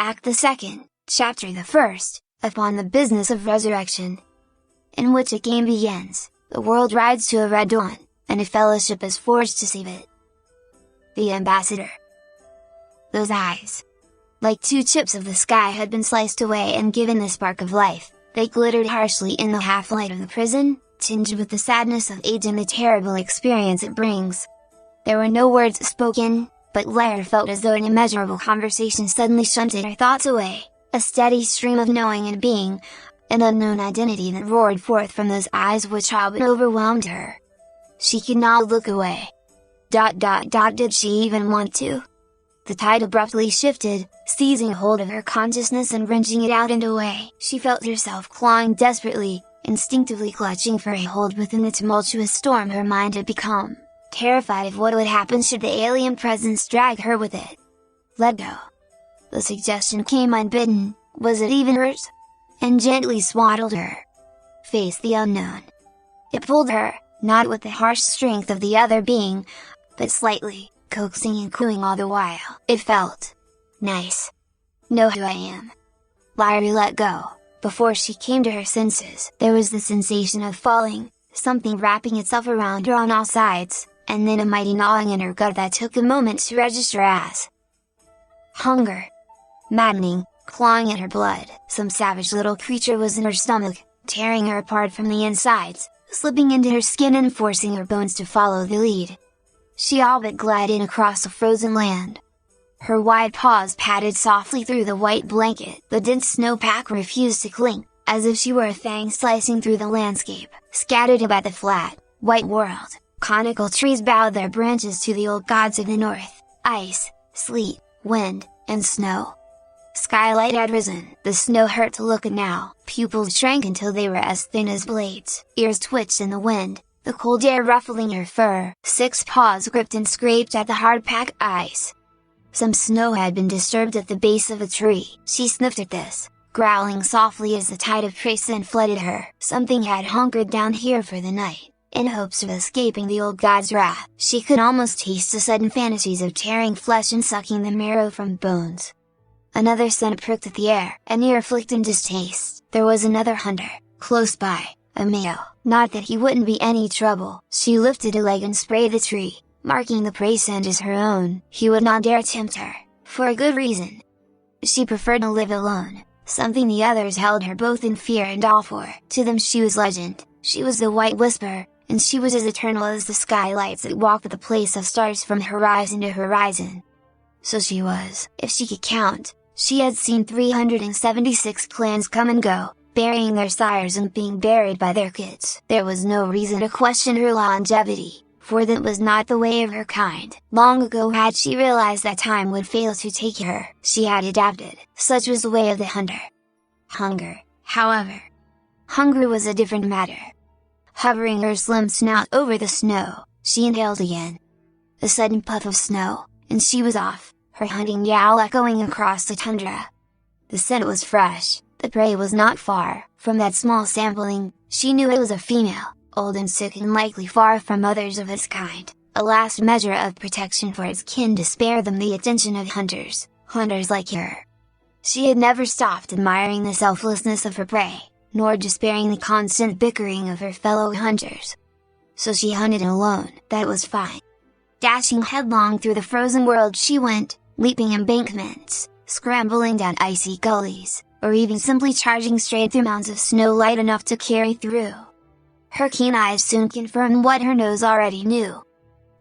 Act the Second, Chapter the First, upon the business of resurrection. In which a game begins, the world rides to a red dawn, and a fellowship is forged to save it. The Ambassador. Those eyes, like two chips of the sky, had been sliced away and given the spark of life. They glittered harshly in the half-light of the prison, tinged with the sadness of age and the terrible experience it brings. There were no words spoken, but Lyra felt as though an immeasurable conversation suddenly shunted her thoughts away, a steady stream of knowing and being, an unknown identity that roared forth from those eyes which all but overwhelmed her. She could not look away. Did she even want to? The tide abruptly shifted, seizing hold of her consciousness and wrenching it out and away. She felt herself clawing desperately, instinctively clutching for a hold within the tumultuous storm her mind had become, terrified of what would happen should the alien presence drag her with it. Let go. The suggestion came unbidden. Was it even hers? And gently swaddled her. Face the unknown. It pulled her, not with the harsh strength of the other being, but slightly, coaxing and cooing all the while. It felt nice. Know who I am. Lyra let go. Before she came to her senses, there was the sensation of falling, something wrapping itself around her on all sides, and then a mighty gnawing in her gut that took a moment to register as hunger. Maddening, clawing at her blood. Some savage little creature was in her stomach, tearing her apart from the insides, slipping into her skin and forcing her bones to follow the lead. She all but glided across a frozen land. Her wide paws patted softly through the white blanket. The dense snowpack refused to cling, as if she were a fang slicing through the landscape. Scattered about the flat, white world, conical trees bowed their branches to the old gods of the north: ice, sleet, wind, and snow. Skylight had risen. The snow hurt to look at now. Pupils shrank until they were as thin as blades. Ears twitched in the wind, the cold air ruffling her fur. Six paws gripped and scraped at the hard-packed ice. Some snow had been disturbed at the base of a tree. She sniffed at this, growling softly as the tide of prey scent flooded her. Something had hunkered down here for the night, in hopes of escaping the old god's wrath. She could almost taste the sudden fantasies of tearing flesh and sucking the marrow from bones. Another scent pricked at the air, an ear-afflicting distaste. There was another hunter, close by, a male. Not that he wouldn't be any trouble. She lifted a leg and sprayed the tree, marking the prey scent as her own. He would not dare tempt her, for a good reason. She preferred to live alone, something the others held her both in fear and awe for. To them she was legend. She was the White Whisper, and she was as eternal as the skylights that walked the place of stars from horizon to horizon. So she was, if she could count. She had seen 376 clans come and go, burying their sires and being buried by their kids. There was no reason to question her longevity, for that was not the way of her kind. Long ago had she realized that time would fail to take her. She had adapted. Such was the way of the hunter. Hunger, however. Hunger was a different matter. Hovering her slim snout over the snow, she inhaled again. A sudden puff of snow, and she was off, her hunting yowl echoing across the tundra. The scent was fresh, the prey was not far. From that small sampling, she knew it was a female, old and sick and likely far from others of its kind, a last measure of protection for its kin to spare them the attention of hunters like her. She had never stopped admiring the selflessness of her prey, nor despairing the constant bickering of her fellow hunters. So she hunted alone. That was fine. Dashing headlong through the frozen world she went, leaping embankments, scrambling down icy gullies, or even simply charging straight through mounds of snow light enough to carry through. Her keen eyes soon confirmed what her nose already knew.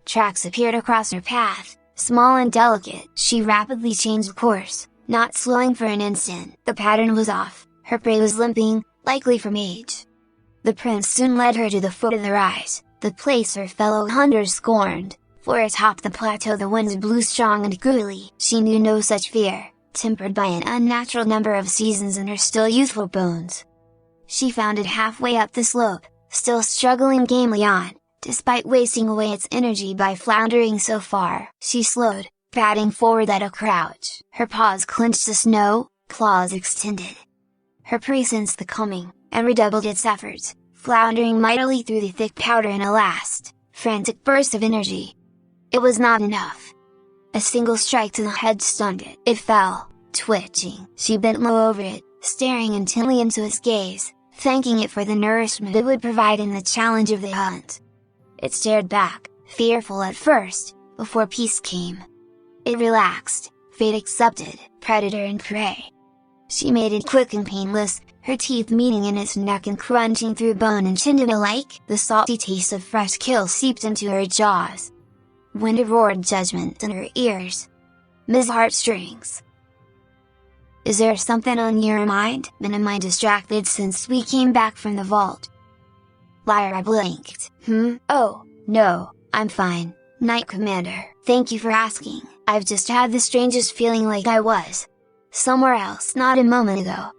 Tracks appeared across her path, small and delicate. She rapidly changed course, not slowing for an instant. The pattern was off, her prey was limping, likely from age. The prince soon led her to the foot of the rise, the place her fellow hunters scorned. For atop the plateau the winds blew strong and cruelly. She knew no such fear, tempered by an unnatural number of seasons in her still youthful bones. She found it halfway up the slope, still struggling gamely on, despite wasting away its energy by floundering so far. She slowed, padding forward at a crouch, her paws clenched the snow, claws extended. Her prey sensed the coming, and redoubled its efforts, floundering mightily through the thick powder in a last, frantic burst of energy. It was not enough. A single strike to the head stunned it. It fell, Twitching, she bent low over it, staring intently into its gaze, thanking it for the nourishment it would provide in the challenge of the hunt. It stared back, fearful at first, before peace came. It relaxed, fate accepted, predator and prey. She made it quick and painless, her teeth meeting in its neck and crunching through bone and tendon alike. The salty taste of fresh kill seeped into her jaws. Wind roared judgment in her ears. Ms. Heartstrings. Is there something on your mind? Been am I distracted since we came back from the vault? Lyra blinked. Oh, no, I'm fine, Knight Commander. Thank you for asking. I've just had the strangest feeling like I was somewhere else not a moment ago.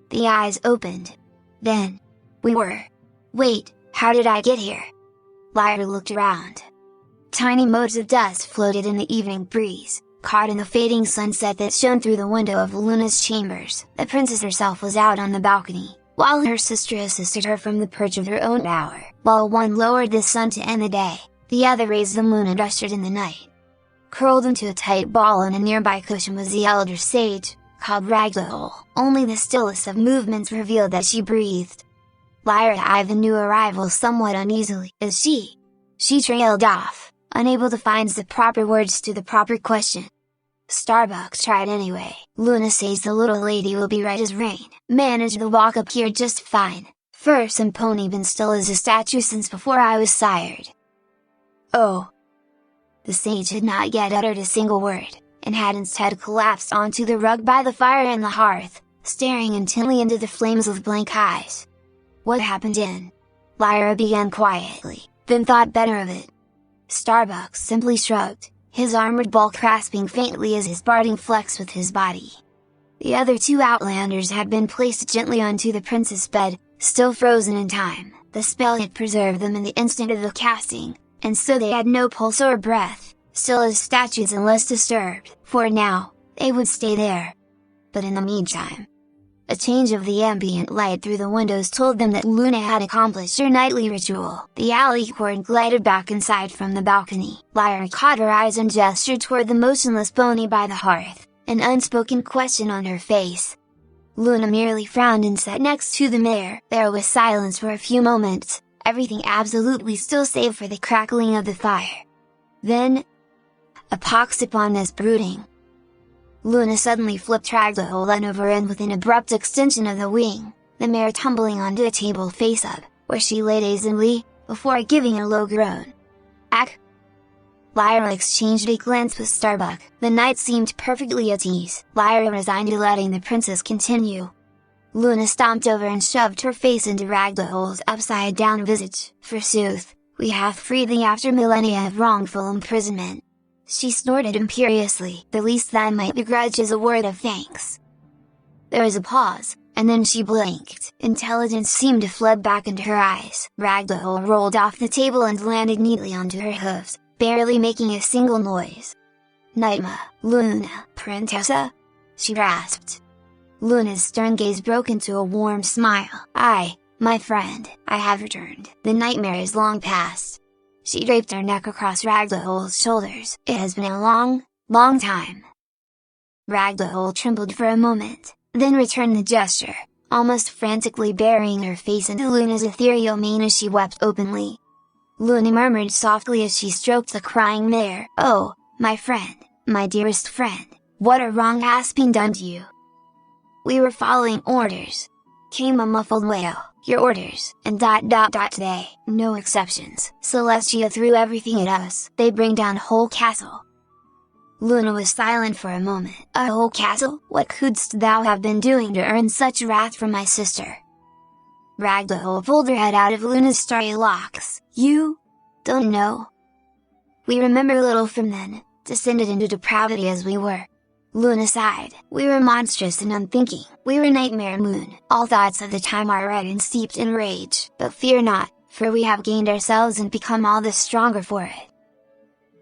The eyes opened. Then, we were. Wait, how did I get here? Lyra looked around. Tiny motes of dust floated in the evening breeze, caught in the fading sunset that shone through the window of Luna's chambers. The princess herself was out on the balcony, while her sister assisted her from the perch of her own tower. While one lowered the sun to end the day, the other raised the moon and ushered in the night. Curled into a tight ball on a nearby cushion was the elder sage, called Ragdoll. Only the stillest of movements revealed that she breathed. Lyra eyed the new arrival somewhat uneasily. Is she? She trailed off, unable to find the proper words to the proper question. Starbuck tried anyway. Luna says the little lady will be right as rain. Managed the walk up here just fine. First and pony been still as a statue since before I was sired. Oh. The sage had not yet uttered a single word, and had instead collapsed onto the rug by the fire and the hearth, staring intently into the flames with blank eyes. What happened in? Lyra began quietly, then thought better of it. Starbuck simply shrugged, his armored bulk rasping faintly as his barding flexed with his body. The other two outlanders had been placed gently onto the princess' bed, still frozen in time. The spell had preserved them in the instant of the casting, and so they had no pulse or breath, still as statues unless disturbed. For now, they would stay there. But in the meantime, a change of the ambient light through the windows told them that Luna had accomplished her nightly ritual. The alicorn glided back inside from the balcony. Lyra caught her eyes and gestured toward the motionless pony by the hearth, an unspoken question on her face. Luna merely frowned and sat next to the mare. There was silence for a few moments, everything absolutely still save for the crackling of the fire. Then, a pox upon this brooding. Luna suddenly flipped Ragdoll over end with an abrupt extension of the wing, the mare tumbling onto a table face up, where she lay dazedly, before giving a low groan. Ack! Lyra exchanged a glance with Starbuck. The knight seemed perfectly at ease. Lyra resigned to letting the princess continue. Luna stomped over and shoved her face into Ragdoll's upside-down visage. Forsooth, we have freed thee after millennia of wrongful imprisonment. She snorted imperiously. The least I might begrudge is a word of thanks. There was a pause, and then she blinked. Intelligence seemed to flood back into her eyes. Ragdoll rolled off the table and landed neatly onto her hooves, barely making a single noise. Nightma, Luna, Princessa? She rasped. Luna's stern gaze broke into a warm smile. My friend, I have returned. The nightmare is long past. She draped her neck across Ragdoll's shoulders. It has been a long, long time. Ragdoll trembled for a moment, then returned the gesture, almost frantically burying her face into Luna's ethereal mane as she wept openly. Luna murmured softly as she stroked the crying mare. Oh, my friend, my dearest friend, what a wrong has been done to you. We were following orders. Came a muffled wail. Your orders, and ... today, no exceptions. Celestia threw everything at us. They bring down whole castle. Luna was silent for a moment. A whole castle? What couldst thou have been doing to earn such wrath from my sister? Ragdoll pulled her head out of Luna's starry locks. You don't know. We remember little from then, descended into depravity as we were. Luna sighed. We were monstrous and unthinking. We were Nightmare Moon. All thoughts of the time are red and steeped in rage. But fear not, for we have gained ourselves and become all the stronger for it.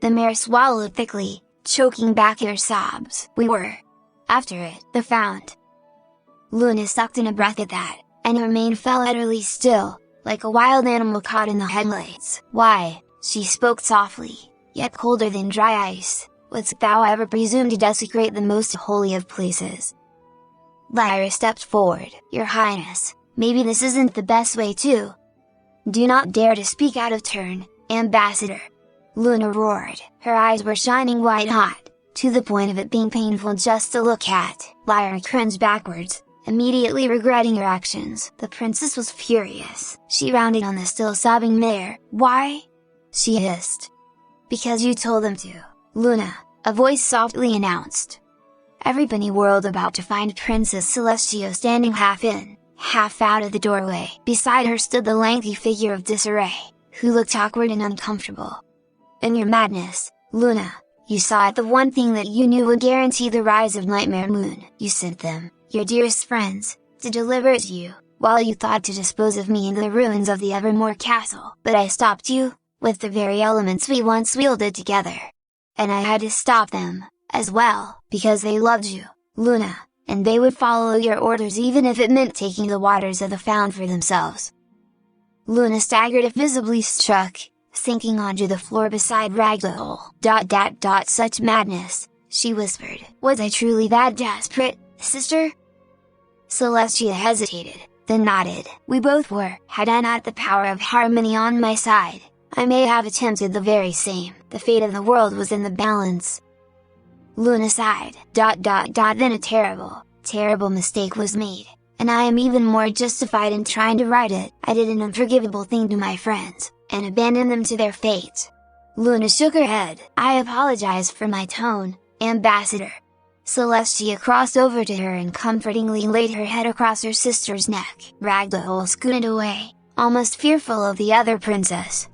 The mare swallowed thickly, choking back her sobs. We were. After it, the Found. Luna sucked in a breath at that, and her mane fell utterly still, like a wild animal caught in the headlights. Why, she spoke softly, yet colder than dry ice. wouldst thou ever presume to desecrate the most holy of places?" Lyra stepped forward. "Your Highness, maybe this isn't the best way to—" "Do not dare to speak out of turn, Ambassador!" Luna roared. Her eyes were shining white hot, to the point of it being painful just to look at. Lyra cringed backwards, immediately regretting her actions. The princess was furious. She rounded on the still sobbing mare. "Why?" she hissed. "Because you told them to, Luna," a voice softly announced. Everybody whirled about to find Princess Celestia standing half in, half out of the doorway. Beside her stood the lengthy figure of Disarray, who looked awkward and uncomfortable. "In your madness, Luna, you saw the one thing that you knew would guarantee the rise of Nightmare Moon. You sent them, your dearest friends, to deliver it to you, while you thought to dispose of me in the ruins of the Evermore Castle. But I stopped you, with the very elements we once wielded together. And I had to stop them, as well, because they loved you, Luna, and they would follow your orders even if it meant taking the waters of the Found for themselves." Luna staggered, visibly struck, sinking onto the floor beside Ragdoll. Such madness," she whispered. "Was I truly that desperate, sister?" Celestia hesitated, then nodded. "We both were. Had I not the power of harmony on my side, I may have attempted the very same. The fate of the world was in the balance." Luna sighed. Then a terrible mistake was made, and I am even more justified in trying to right it. I did an unforgivable thing to my friends, and abandoned them to their fate." Luna shook her head. "I apologize for my tone, Ambassador." Celestia crossed over to her and comfortingly laid her head across her sister's neck. Ragdoll scooted away, almost fearful of the other princess.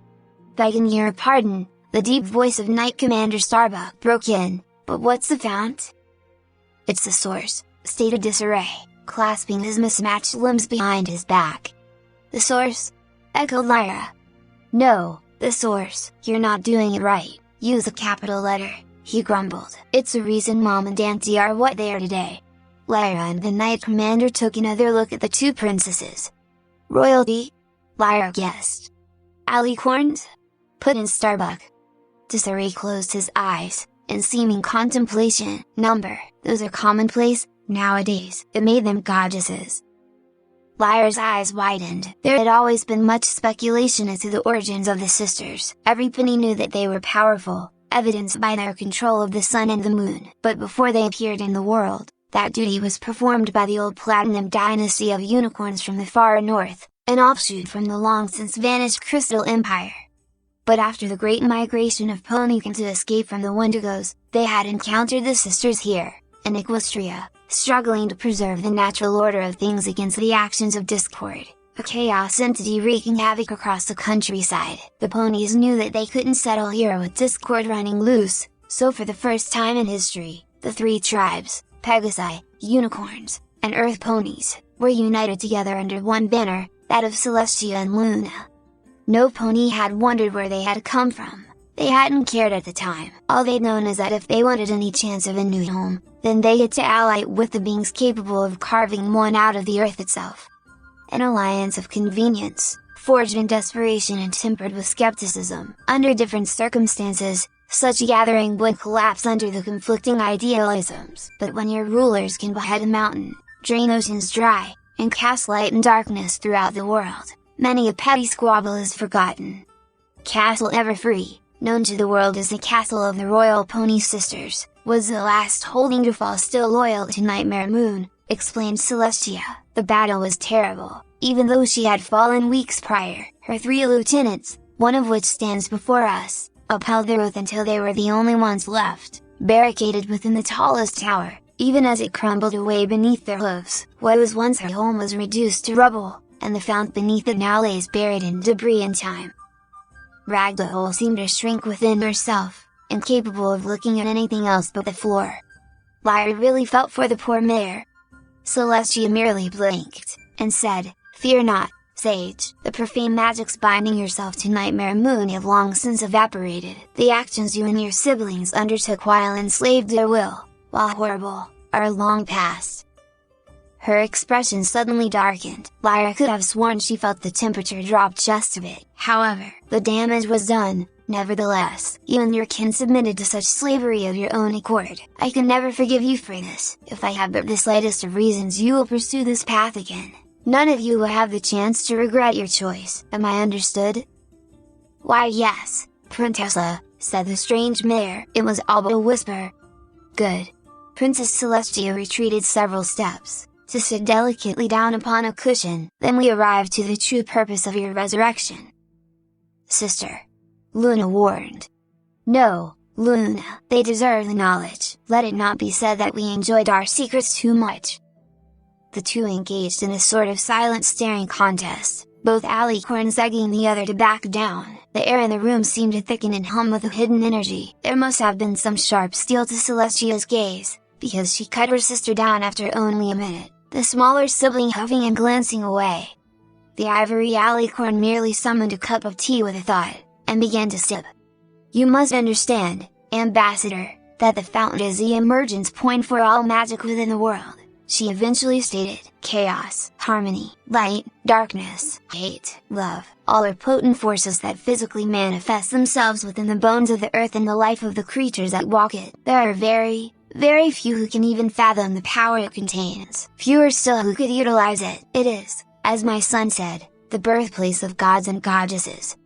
"Begging your pardon," the deep voice of Knight Commander Starbuck broke in, "but what's the fount?" "It's the source," stated Disarray, clasping his mismatched limbs behind his back. "The source?" echoed Lyra. "No, the source. You're not doing it right. Use a capital letter," he grumbled. "It's the reason Mom and Auntie are what they are today." Lyra and the Knight Commander took another look at the two princesses. "Royalty?" Lyra guessed. "Alicorns?" put in Starbuck. Disarray closed his eyes, in seeming contemplation. "Those are commonplace, nowadays. It made them goddesses." Lyra's eyes widened. There had always been much speculation as to the origins of the sisters. Everybody knew that they were powerful, evidenced by their control of the sun and the moon. But before they appeared in the world, that duty was performed by the old Platinum dynasty of unicorns from the far north, an offshoot from the long-since vanished Crystal Empire. But after the great migration of Ponykin to escape from the Wendigos, they had encountered the sisters here, in Equestria, struggling to preserve the natural order of things against the actions of Discord, a chaos entity wreaking havoc across the countryside. The ponies knew that they couldn't settle here with Discord running loose, so for the first time in history, the three tribes, Pegasi, Unicorns, and Earth Ponies, were united together under one banner, that of Celestia and Luna. No pony had wondered where they had come from. They hadn't cared at the time. All they'd known is that if they wanted any chance of a new home, then they had to ally with the beings capable of carving one out of the earth itself. An alliance of convenience, forged in desperation and tempered with skepticism. Under different circumstances, such a gathering would collapse under the conflicting idealisms. But when your rulers can behead a mountain, drain oceans dry, and cast light and darkness throughout the world, many a petty squabble is forgotten. Castle Everfree, known to the world as the castle of the Royal Pony Sisters, was the last holding to fall still loyal to Nightmare Moon, explained Celestia. The battle was terrible, even though she had fallen weeks prior. Her 3 lieutenants, one of which stands before us, upheld their oath until they were the only ones left, barricaded within the tallest tower, even as it crumbled away beneath their hooves. What was once her home was reduced to rubble, and the fount beneath it now lays buried in debris and time. Ragdoll seemed to shrink within herself, incapable of looking at anything else but the floor. Lyra really felt for the poor mare. Celestia merely blinked, and said, "Fear not, Sage. The profane magics binding yourself to Nightmare Moon have long since evaporated. The actions you and your siblings undertook while enslaved their will, while horrible, are long past." Her expression suddenly darkened. Lyra could have sworn she felt the temperature drop just a bit. However, the damage was done, Nevertheless, you and your kin submitted to such slavery of your own accord. I can never forgive you for this. If I have but the slightest of reasons you will pursue this path again, none of you will have the chance to regret your choice. Am I understood?" "Why yes, Princessa," said the strange mayor. It was all but a whisper. "Good." Princess Celestia retreated several steps, to sit delicately down upon a cushion. "Then we arrive to the true purpose of your resurrection." "Sister," Luna warned. "No, Luna, they deserve the knowledge. Let it not be said that we enjoyed our secrets too much." The two engaged in a sort of silent staring contest, both alicorns egging the other to back down. The air in the room seemed to thicken and hum with a hidden energy. There must have been some sharp steel to Celestia's gaze, because she cut her sister down after only a minute, the smaller sibling huffing and glancing away. The ivory alicorn merely summoned a cup of tea with a thought, and began to sip. "You must understand, Ambassador, that the fountain is the emergence point for all magic within the world," she eventually stated. "Chaos, harmony, light, darkness, hate, love, all are potent forces that physically manifest themselves within the bones of the earth and the life of the creatures that walk it. There are very few who can even fathom the power it contains. Fewer still who could utilize it. It is, as my son said, the birthplace of gods and goddesses."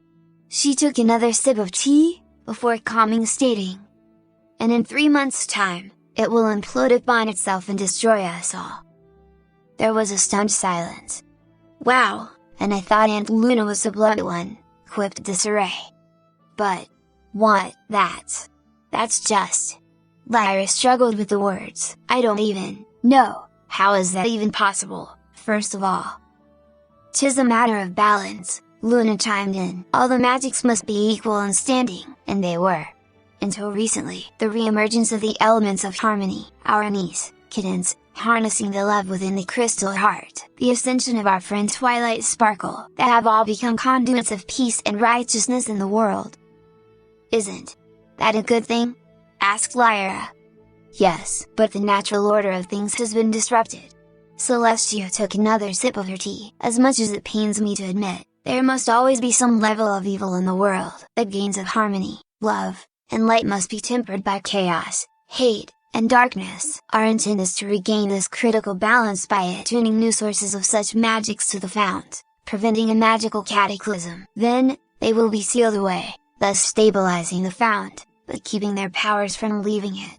She took another sip of tea, before calming stating, "And in 3 months' time, it will implode upon itself and destroy us all." There was a stunned silence. "Wow, and I thought Aunt Luna was the blunt one," quipped Desiree. "But, that's just..." Lyra struggled with the words. "I don't even know, how is that even possible, first of all?" "'Tis a matter of balance," Luna chimed in. "All the magics must be equal and standing, and they were. Until recently, the re-emergence of the elements of harmony, our niece, kittens, harnessing the love within the crystal heart, the ascension of our friend Twilight Sparkle, that have all become conduits of peace and righteousness in the world." "Isn't that a good thing?" asked Lyra. "Yes, but the natural order of things has been disrupted." Celestia took another sip of her tea. "As much as it pains me to admit, there must always be some level of evil in the world. The gains of harmony, love, and light must be tempered by chaos, hate, and darkness. Our intent is to regain this critical balance by attuning new sources of such magics to the fount, preventing a magical cataclysm. Then, they will be sealed away, thus stabilizing the fount, but keeping their powers from leaving it.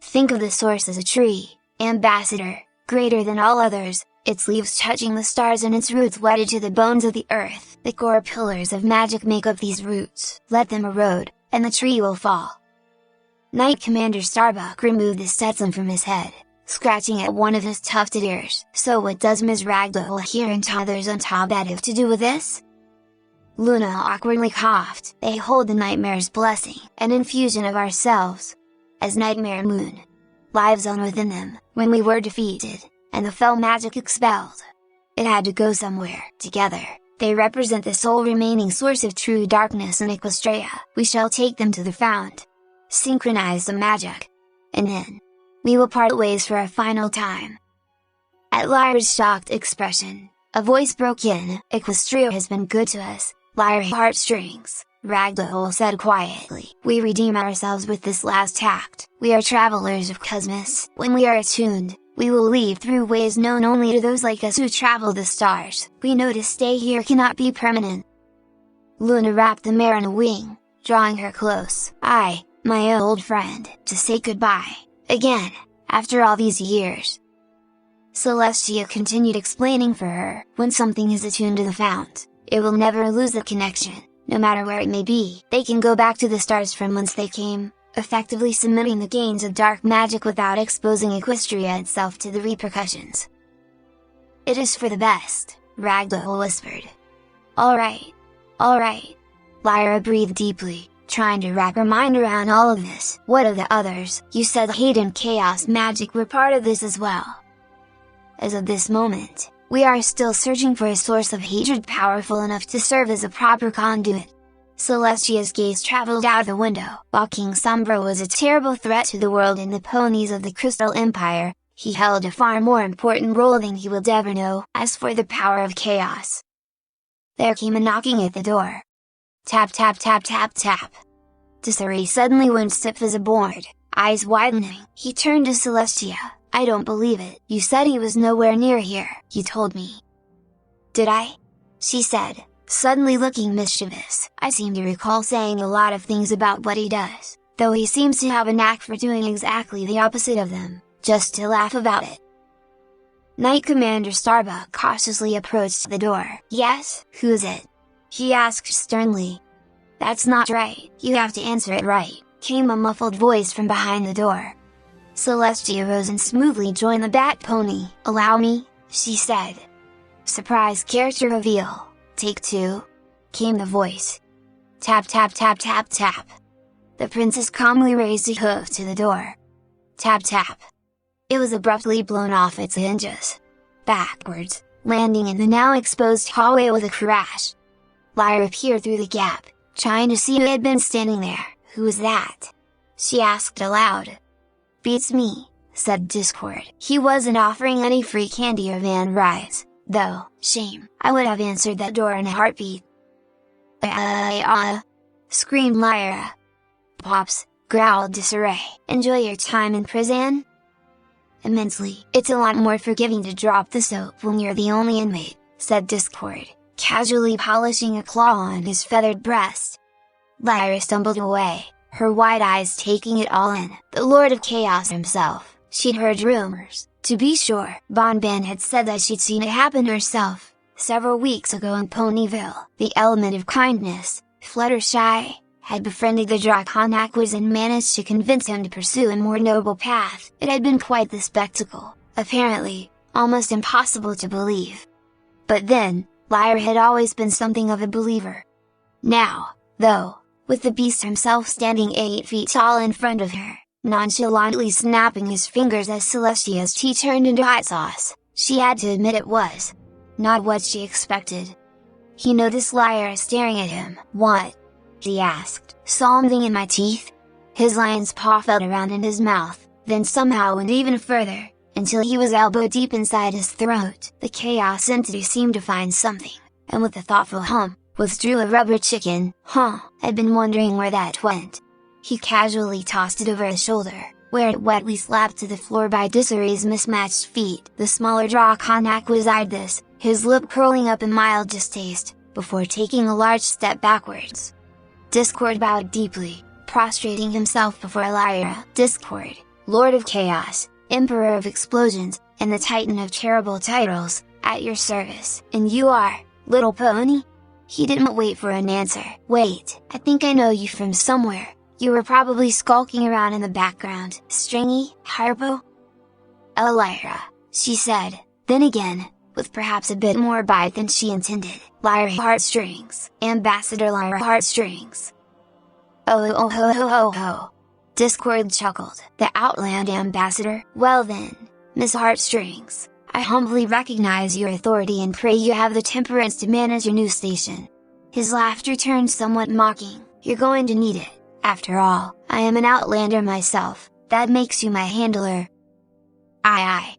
Think of the source as a tree, Ambassador, greater than all others, its leaves touching the stars and its roots wedded to the bones of the earth. The core pillars of magic make up these roots. Let them erode, and the tree will fall." Knight Commander Starbuck removed the Stetson from his head, scratching at one of his tufted ears. "So what does Ms. Ragdoll here and others on Tobet have to do with this?" Luna awkwardly coughed. "They hold the Nightmare's blessing, an infusion of ourselves, as Nightmare Moon lives on within them. When we were defeated, and the fell magic expelled, it had to go somewhere. Together, they represent the sole remaining source of true darkness in Equestria. We shall take them to the fount, synchronize the magic, and then, we will part ways for a final time." At Lyra's shocked expression, a voice broke in. "Equestria has been good to us, Lyra Heartstrings," Ragdoll said quietly. "We redeem ourselves with this last act. We are travelers of Cosmos. When we are attuned, we will leave through ways known only to those like us who travel the stars. We know to stay here cannot be permanent." Luna wrapped the mare in a wing, drawing her close. My old friend, to say goodbye, again, after all these years." Celestia continued explaining for her. "When something is attuned to the fount, it will never lose the connection, no matter where it may be. They can go back to the stars from whence they came, effectively submitting the gains of dark magic without exposing Equestria itself to the repercussions." "It is for the best," Ragdoll whispered. All right. Lyra breathed deeply, trying to wrap her mind around all of this. "What of the others? You said hate and chaos magic were part of this as well." "As of this moment, we are still searching for a source of hatred powerful enough to serve as a proper conduit." Celestia's gaze traveled out the window. While King Sombra was a terrible threat to the world and the ponies of the Crystal Empire, he held a far more important role than he will ever know. As for the power of chaos, there came a knocking at the door. Tap tap tap tap tap. Desiree suddenly went stiff as a board, eyes widening. He turned to Celestia. I don't believe it. You said he was nowhere near here. You told me. Did I? She said, suddenly looking mischievous. I seem to recall saying a lot of things about what he does, though he seems to have a knack for doing exactly the opposite of them, just to laugh about it. Knight Commander Starbuck cautiously approached the door. Yes, who's it? He asked sternly. That's not right, you have to answer it right, came a muffled voice from behind the door. Celestia rose and smoothly joined the Bat Pony. Allow me, she said. Surprise character reveal, take 2, came the voice. Tap tap tap tap tap. The princess calmly raised a hoof to the door. Tap tap. It was abruptly blown off its hinges. Backwards, landing in the now exposed hallway with a crash. Lyra peered through the gap, trying to see who had been standing there. Who was that? She asked aloud. Beats me, said Discord. He wasn't offering any free candy or van rides, though. Shame, I would have answered that door in a heartbeat. Screamed Lyra. Pops, growled Desiree. Enjoy your time in prison? Immensely. It's a lot more forgiving to drop the soap when you're the only inmate, said Discord, casually polishing a claw on his feathered breast. Lyra stumbled away, her wide eyes taking it all in. The Lord of Chaos himself. She'd heard rumors, to be sure. Bonban had said that she'd seen it happen herself, several weeks ago in Ponyville. The element of kindness, Fluttershy, had befriended the Draconaquas and managed to convince him to pursue a more noble path. It had been quite the spectacle, apparently, almost impossible to believe. But then, Lyra had always been something of a believer. Now, though, with the beast himself standing 8 feet tall in front of her, nonchalantly snapping his fingers as Celestia's tea turned into hot sauce, she had to admit it was not what she expected. He noticed Lyra staring at him. What? He asked. Something in my teeth? His lion's paw felt around in his mouth, then somehow went even further, until he was elbow deep inside his throat. The chaos entity seemed to find something, and with a thoughtful hum, withdrew a rubber chicken. Had been wondering where that went. He casually tossed it over his shoulder, where it wetly slapped to the floor by Desiree's mismatched feet. The smaller Draconaquas eyed this, his lip curling up in mild distaste, before taking a large step backwards. Discord bowed deeply, prostrating himself before Lyra. Discord, Lord of Chaos, Emperor of Explosions, and the Titan of Terrible Titles, at your service. And you are, Little Pony? He didn't wait for an answer. Wait, I think I know you from somewhere. You were probably skulking around in the background. Stringy, Harpo? Lyra, she said, then again, with perhaps a bit more bite than she intended. Lyra Heartstrings, Ambassador Lyra Heartstrings. Oh ho ho ho ho. Discord chuckled. The Outland Ambassador? Well then, Miss Heartstrings, I humbly recognize your authority and pray you have the temperance to manage your new station. His laughter turned somewhat mocking. You're going to need it. After all, I am an Outlander myself, that makes you my handler. Aye.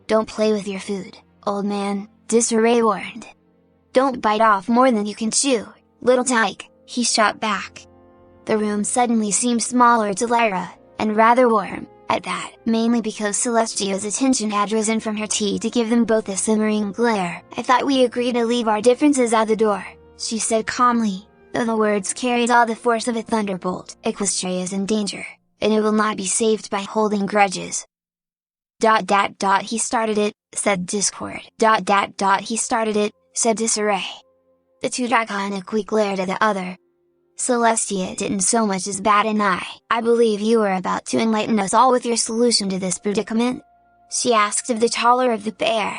Don't play with your food, old man, Desiree warned. Don't bite off more than you can chew, little tyke, he shot back. The room suddenly seemed smaller to Lyra, and rather warm, at that, mainly because Celestia's attention had risen from her tea to give them both a simmering glare. I thought we agreed to leave our differences at the door, she said calmly, though the words carried all the force of a thunderbolt. Equestria is in danger, and it will not be saved by holding grudges. He started it, said Discord. He started it, said Desiree. The two Draconaqui glared at the other. Celestia didn't so much as bat an eye. I believe you were about to enlighten us all with your solution to this predicament? She asked of the taller of the pair.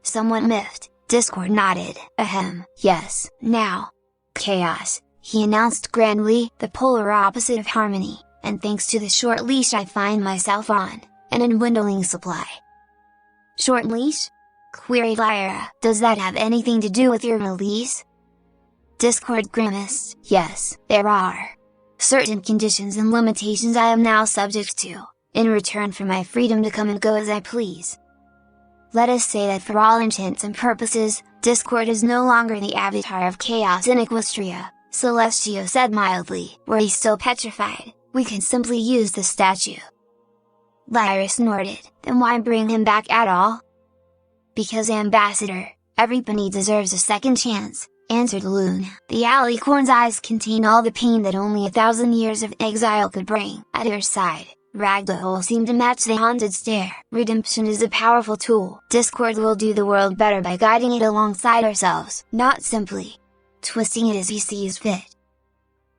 Somewhat miffed, Discord nodded. Ahem, yes. Now, Chaos, he announced grandly, the polar opposite of harmony, and thanks to the short leash I find myself on, and a dwindling supply. Short leash? Queried Lyra. Does that have anything to do with your release? Discord grimaced. Yes, there are certain conditions and limitations I am now subject to, in return for my freedom to come and go as I please. Let us say that for all intents and purposes, Discord is no longer the avatar of chaos in Equestria, Celestio said mildly. Were he still petrified, we can simply use the statue. Lyra snorted. Then why bring him back at all? Because Ambassador, everybody deserves a second chance, answered Luna. The Alicorn's eyes contain all the pain that only 1,000 years of exile could bring. At her side, Ragdoll seemed to match the haunted stare. Redemption is a powerful tool. Discord will do the world better by guiding it alongside ourselves, not simply twisting it as he sees fit.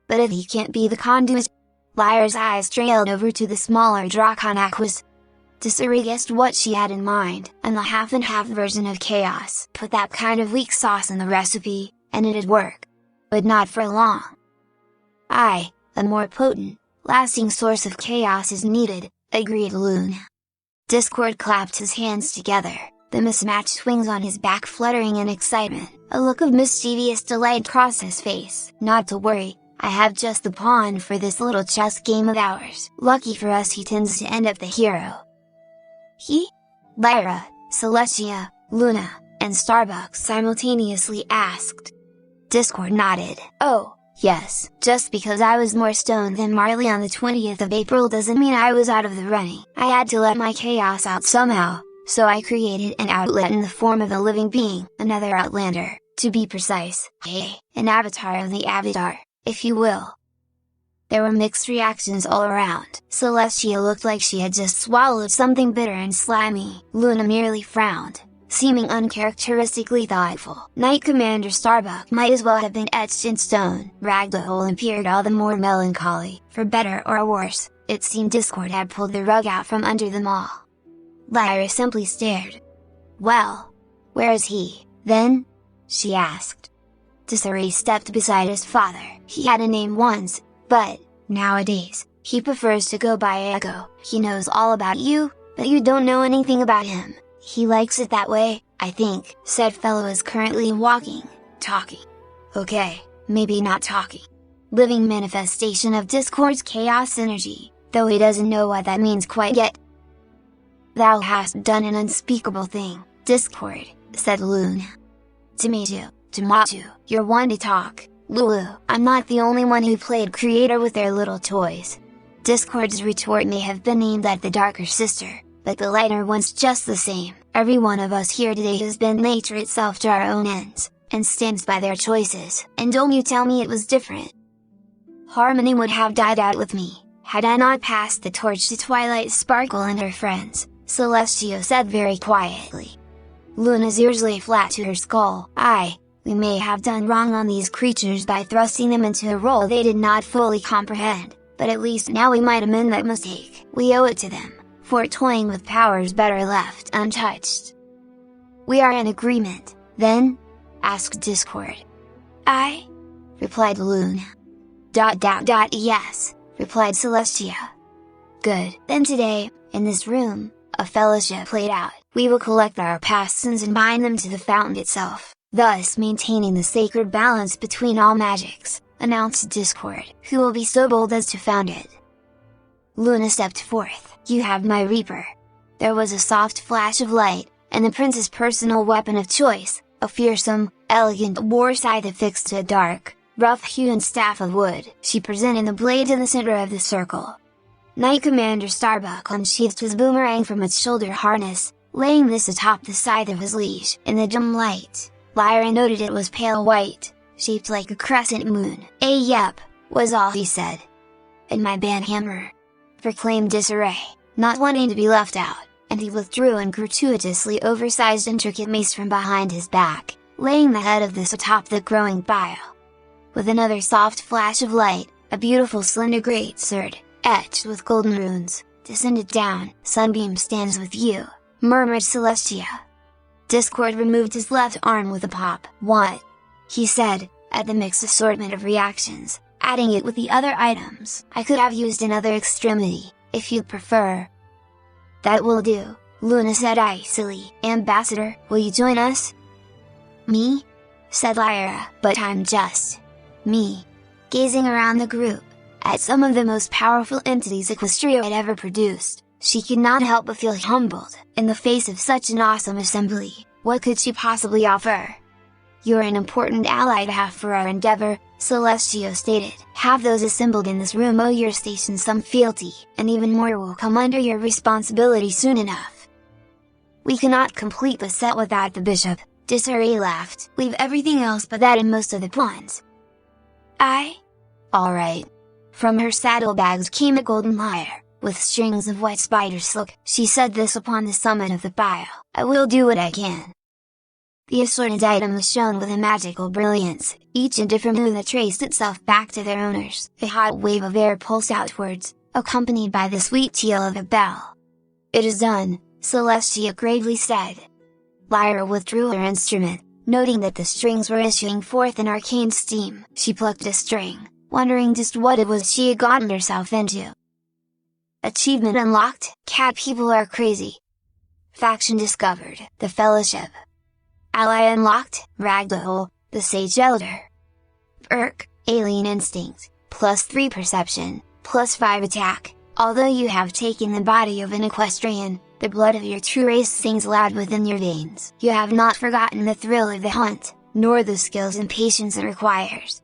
But if he can't be the conduit... Lyra's eyes trailed over to the smaller Drakon Aquas. Desiree guessed what she had in mind, and the half-and-half version of chaos. Put that kind of weak sauce in the recipe, and it'd work. But not for long. A more potent, lasting source of chaos is needed, agreed Luna. Discord clapped his hands together, the mismatched wings on his back fluttering in excitement. A look of mischievous delight crossed his face. Not to worry, I have just the pawn for this little chess game of ours. Lucky for us he tends to end up the hero. He? Lyra, Celestia, Luna, and Starbucks simultaneously asked. Discord nodded. Oh, yes, just because I was more stoned than Marley on the 20th of April doesn't mean I was out of the running. I had to let my chaos out somehow, so I created an outlet in the form of a living being, another Outlander, to be precise. Hey, an avatar of the avatar, if you will. There were mixed reactions all around. Celestia looked like she had just swallowed something bitter and slimy. Luna merely frowned, seeming uncharacteristically thoughtful. Knight Commander Starbuck might as well have been etched in stone. Ragdoll appeared all the more melancholy. For better or worse, it seemed Discord had pulled the rug out from under them all. Lyra simply stared. Well, where is he, then? She asked. Desiree stepped beside his father. He had a name once, but, nowadays, he prefers to go by Echo. He knows all about you, but you don't know anything about him. He likes it that way, I think, said fellow is currently talking. Okay, maybe not talking. Living manifestation of Discord's chaos energy, though he doesn't know what that means quite yet. Thou hast done an unspeakable thing, Discord, said Luna. Tamatu, you're one to talk, Lulu. I'm not the only one who played creator with their little toys. Discord's retort may have been aimed at the darker sister, but the lighter one's just the same. Every one of us here today has bent nature itself to our own ends, and stands by their choices. And don't you tell me it was different. Harmony would have died out with me, had I not passed the torch to Twilight Sparkle and her friends, Celestio said very quietly. Luna's ears lay flat to her skull. We may have done wrong on these creatures by thrusting them into a role they did not fully comprehend, but at least now we might amend that mistake. We owe it to them, for toying with powers better left untouched. We are in agreement, then? Asked Discord. Replied Luna. Yes, replied Celestia. Good. Then today, in this room, a fellowship played out. We will collect our past sins and bind them to the fountain itself, thus maintaining the sacred balance between all magics, announced Discord. Who will be so bold as to found it? Luna stepped forth. You have my Reaper. There was a soft flash of light, and the prince's personal weapon of choice, a fearsome, elegant war scythe affixed to a dark, rough-hewn staff of wood. She presented the blade in the center of the circle. Knight Commander Starbuck unsheathed his boomerang from its shoulder harness, laying this atop the scythe of his liege. In the dim light, Lyra noted it was pale white, shaped like a crescent moon. Yep, was all he said. And my banhammer, proclaimed Desiree, not wanting to be left out, and he withdrew an gratuitously oversized intricate mace from behind his back, laying the head of this atop the growing pile. With another soft flash of light, a beautiful slender greatsword, etched with golden runes, descended down. Sunbeam stands with you, murmured Celestia. Discord removed his left arm with a pop. What? He said, at the mixed assortment of reactions, adding it with the other items. I could have used another extremity, if you'd prefer. That will do, Luna said icily. Ambassador, will you join us? Me? Said Lyra. But I'm just me. Gazing around the group, at some of the most powerful entities Equestria had ever produced, she could not help but feel humbled. In the face of such an awesome assembly, what could she possibly offer? You're an important ally to have for our endeavor, Celestio stated. Have those assembled in this room owe your station some fealty, and even more will come under your responsibility soon enough. We cannot complete the set without the bishop, Desiree laughed. Leave everything else but that and most of the pawns. Alright. From her saddlebags came a golden lyre, with strings of white spider silk. She said this upon the summit of the pile. I will do what I can. The assorted items shone with a magical brilliance, each a different hue that traced itself back to their owners. A hot wave of air pulsed outwards, accompanied by the sweet peal of a bell. It is done, Celestia gravely said. Lyra withdrew her instrument, noting that the strings were issuing forth an arcane steam. She plucked a string, wondering just what it was she had gotten herself into. Achievement unlocked, cat people are crazy. Faction discovered, the Fellowship. Ally unlocked, Ragdoll, the Sage Elder. Perk, Alien Instinct, +3 Perception, +5 Attack. Although you have taken the body of an equestrian, the blood of your true race sings loud within your veins. You have not forgotten the thrill of the hunt, nor the skills and patience it requires.